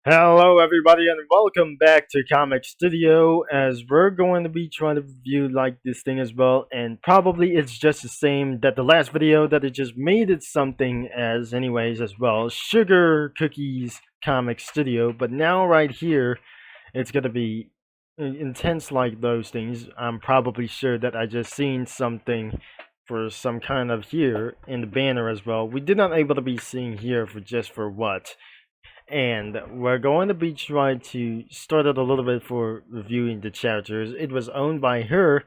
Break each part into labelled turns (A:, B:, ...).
A: Hello, everybody, and welcome back to Comic Studio. As we're going to be trying to review like this thing as well, and probably it's just the same that the last video that it just made it something as, anyways, as well. Sugar Cookies Comic Studio, but now right here, it's gonna be intense like those things. I'm probably sure that I just seen something for some kind of here in the banner as well. We did not able to be seeing here for just for what. And we're going to be trying to start it a little bit for reviewing the characters. It was owned by her,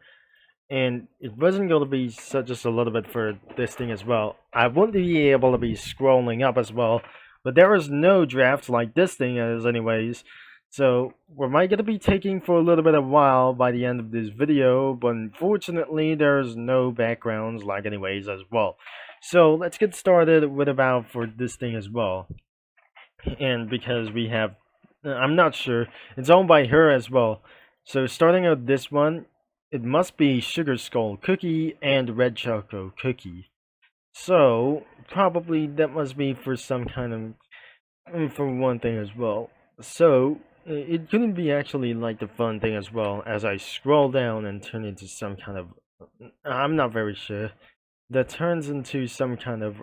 A: and it wasn't going to be just a little bit for this thing as well. I won't be able to be scrolling up as well, but there is no drafts like this thing is anyways. So we might going to be taking for a little bit of while by the end of this video, but unfortunately there's no backgrounds like anyways as well. So let's get started with about for this thing as well. And because we have, I'm not sure, it's owned by her as well. So starting out this one, it must be Sugar Skull Cookie and Red Choco Cookie. So probably that must be for some kind of, for one thing as well. So it couldn't be actually like the fun thing as well. As I scroll down and turn into some kind of, I'm not very sure, that turns into some kind of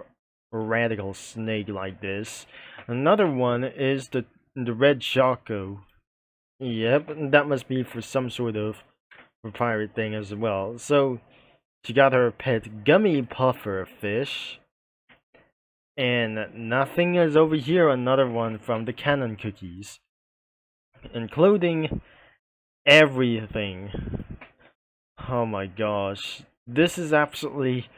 A: radical snake like this. Another one is the red choco. Yep, that must be for some sort of pirate thing as well. So she got her pet gummy puffer fish. And nothing is over here, another one from the cannon cookies. Including everything. Oh my gosh. This is absolutely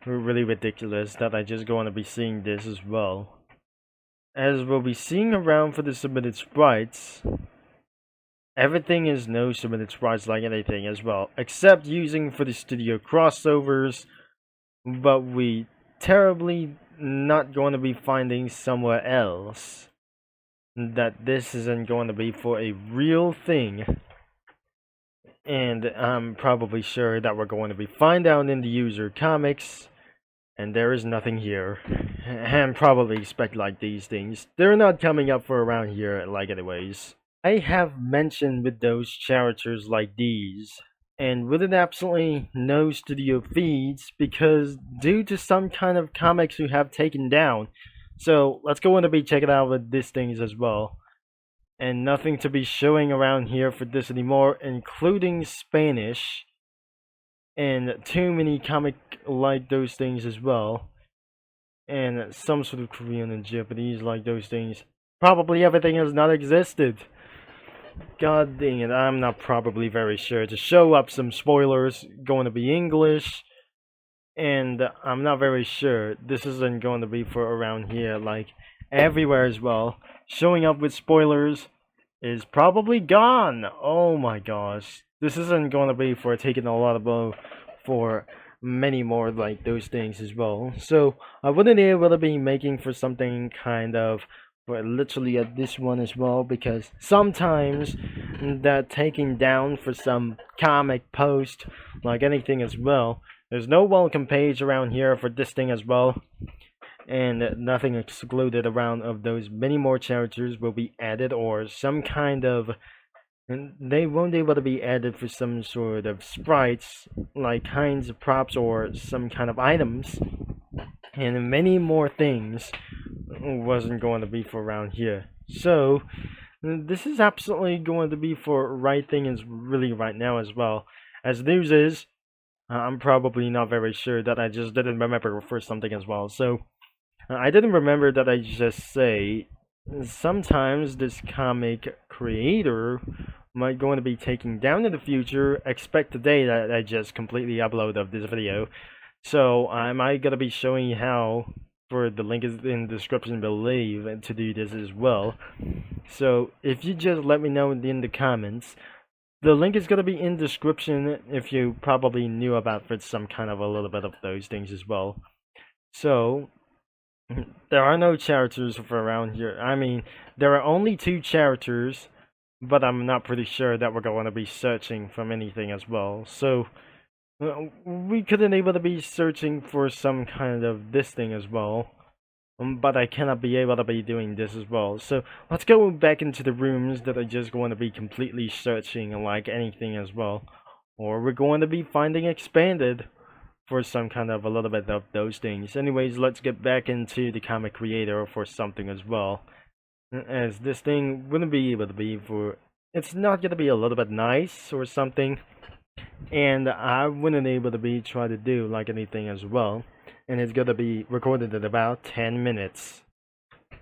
A: really ridiculous that I just going to be seeing this as well. As we'll be seeing around for the submitted sprites, everything is no submitted sprites like anything as well, except using for the studio crossovers, but we terribly not going to be finding somewhere else that this isn't going to be for a real thing. And I'm probably sure that we're going to be find out in the user comics, and there is nothing here. And probably expect like these things. They're not coming up for around here like anyways. I have mentioned with those characters like these, and with it absolutely no studio feeds because due to some kind of comics who have taken down. So let's go in to be checking out with these things as well. And nothing to be showing around here for this anymore, including Spanish. And too many comic like those things as well. And some sort of Korean and Japanese like those things. Probably everything has not existed. God dang it, I'm not probably very sure. To show up some spoilers, going to be English. And I'm not very sure. This isn't going to be for around here, like everywhere as well. Showing up with spoilers is probably gone. Oh my gosh. This isn't going to be for taking a lot of blow for many more like those things as well. So I wouldn't be able to be making for something kind of for literally at this one as well, because sometimes that taking down for some comic post like anything as well. There's no welcome page around here for this thing as well. And nothing excluded around of those many more characters will be added, or some kind of, and they won't be able to be added for some sort of sprites like kinds of props or some kind of items, and many more things wasn't going to be for around here. So this is absolutely going to be for right thing is really right now as well. As news is, I'm probably not very sure that I just didn't remember for something as well. So I didn't remember that I just say sometimes this comic creator might going to be taking down in the future. Expect today that I just completely upload of this video. So I might gonna be showing you how, for the link is in the description below, to do this as well. So if you just let me know in the comments. The link is going to be in description if you probably knew about for some kind of a little bit of those things as well. So there are no characters for around here. I mean, there are only 2 characters, but I'm not pretty sure that we're going to be searching from anything as well. So we couldn't able to be searching for some kind of this thing as well. but I cannot be able to be doing this as well. So let's go back into the rooms that are just going to be completely searching like anything as well. Or we're going to be finding expanded for some kind of a little bit of those things. Anyways, let's get back into the comic creator for something as well. As this thing wouldn't be able to be for... It's not going to be a little bit nice or something. And I wouldn't able to be try to do like anything as well. And it's going to be recorded at about 10 minutes.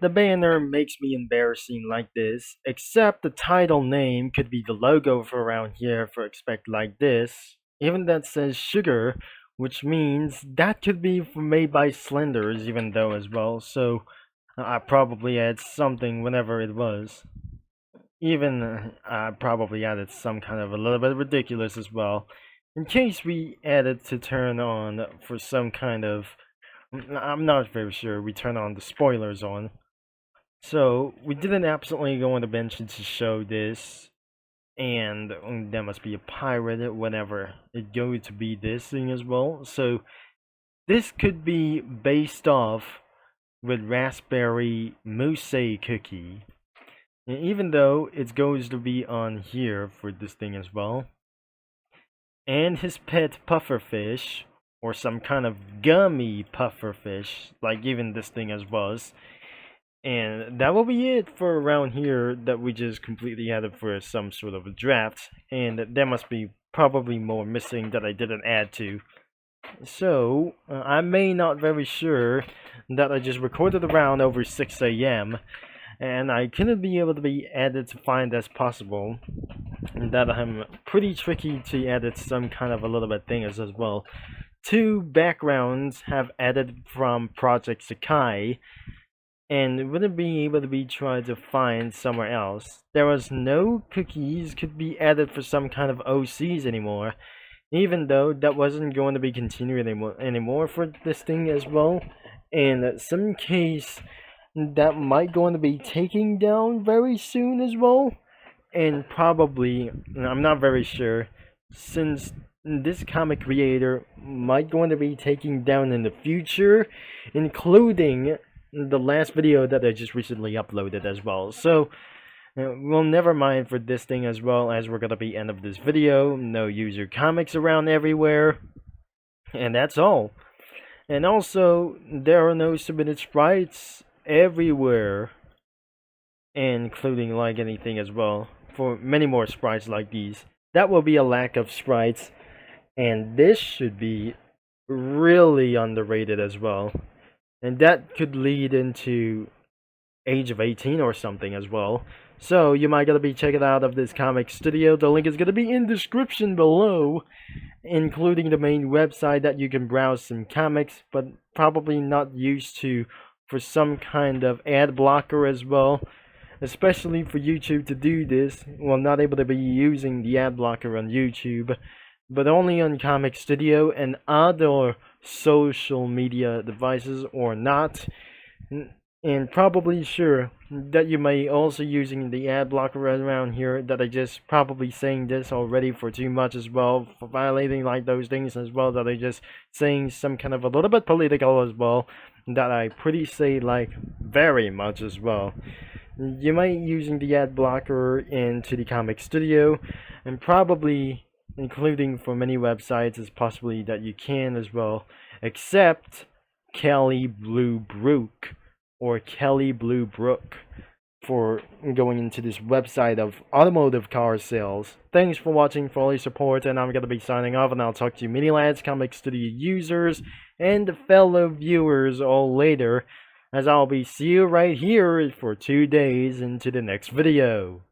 A: The banner makes me embarrassing like this, except the title name could be the logo for around here for expect like this. Even that says sugar, which means that could be made by Slenders even though as well, so I probably add something whenever it was. Even I probably added some kind of a little bit ridiculous as well, in case we added to turn on for some kind of... I'm not very sure we turn on the spoilers on. So we didn't absolutely go on the bench to show this, and there must be a pirate whenever it goes to be this thing as well. So this could be based off with raspberry mousse cookie, and even though it goes to be on here for this thing as well, and his pet pufferfish or some kind of gummy pufferfish like even this thing as was. And that will be it for around here that we just completely added for some sort of a draft. And there must be probably more missing that I didn't add to. So, I may not very sure that I just recorded around over 6 a.m. And I couldn't be able to be added to find as possible. And that I'm pretty tricky to edit some kind of a little bit things as well. 2 backgrounds have added from Project Sakai, and wouldn't be able to be tried to find somewhere else. There was no cookies could be added for some kind of OCs anymore, even though that wasn't going to be continued anymore for this thing as well. And some case that might going to be taking down very soon as well, and probably I'm not very sure, since this comic creator might going to be taking down in the future, including the last video that I just recently uploaded as well. So we'll never mind for this thing as well, as we're gonna be end of this video. No user comics around everywhere, and that's all. And also there are no submitted sprites everywhere, including like anything as well for many more sprites like these. That will be a lack of sprites, and this should be really underrated as well. And that could lead into age of 18 or something as well. So you might gotta be checking out of this comic studio. The link is gonna be in the description below, including the main website that you can browse some comics, but probably not used to for some kind of ad blocker as well. Especially for YouTube to do this. Well, not able to be using the ad blocker on YouTube, but only on Comic Studio and other social media devices or not. And probably sure that you may also using the ad blocker around here, that I just probably saying this already for too much as well, for violating like those things as well, that I just saying some kind of a little bit political as well, that I pretty say like very much as well. You might using the ad blocker into the Comic Studio, and probably including for many websites is possibly that you can as well, except Kelly Blue Brook or Kelly Blue Brook for going into this website of automotive car sales. Thanks for watching, for all your support, and I'm gonna be signing off, and I'll talk to you mini lads, Comic Studio users, and fellow viewers all later, as I'll be see you right here for 2 days into the next video.